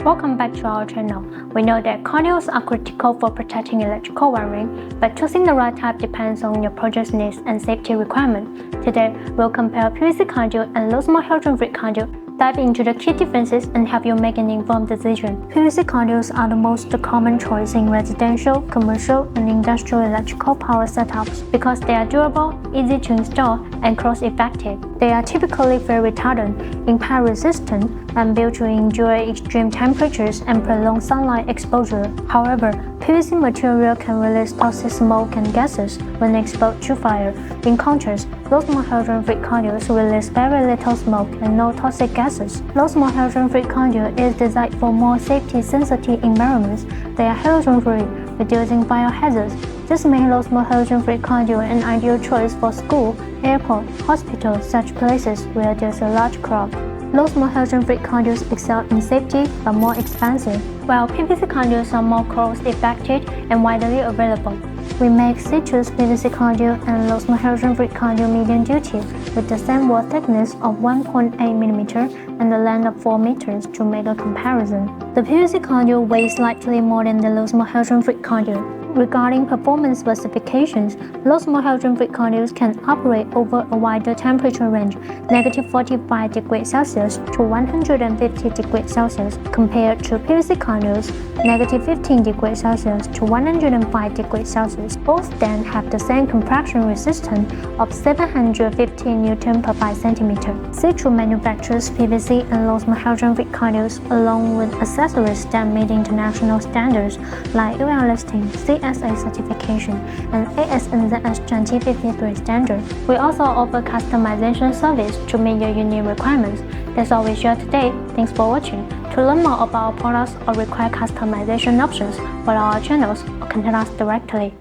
Welcome back to our channel. We know that conduits are critical for protecting electrical wiring, but choosing the right type depends on your project's needs and safety requirements. Today, we'll compare PVC conduit and low-small halogen-free conduit, dive into the key differences and help you make an informed decision. PVC conduits are the most common choice in residential, commercial, and industrial electrical power setups because they are durable, easy to install, and cost-effective. They are typically very retardant, impact-resistant, and built to endure extreme temperatures and prolonged sunlight exposure. However, PVC material can release toxic smoke and gases when exposed to fire. In contrast, low-small halogen-free conduits release very little smoke and no toxic gases. Low-small halogen-free conduit is designed for more safety-sensitive environments. They are halogen-free, reducing fire hazards. This makes low-small halogen-free conduit an ideal choice for school, airport, hospital, such places where there's a large crowd. Low-small halogen-free conduits excel in safety but more expensive, while PVC conduits are more cost-effective and widely available. We make citrus PVC conduit and low-small halogen-free conduit medium duty with the same wall thickness of 1.8 mm and the length of 4 meters to make a comparison. The PVC conduit weighs slightly more than the low-small halogen-free conduit. Regarding performance specifications, low-small halogen-free conduits can operate over a wider temperature range, -45 degrees Celsius to 150 degrees Celsius, compared to PVC conduits, -15 degrees Celsius to 105 degrees Celsius. Both then have the same compression resistance of 750 Newton per 5 cm. Ctube manufactures PVC and low-small halogen-free conduits along with accessories that meet international standards like UL listing, CSA certification, and ASNZS 2053 standard. We also offer customization service to meet your unique requirements. That's all we share today. Thanks for watching. To learn more about our products or require customization options, follow our channels or contact us directly.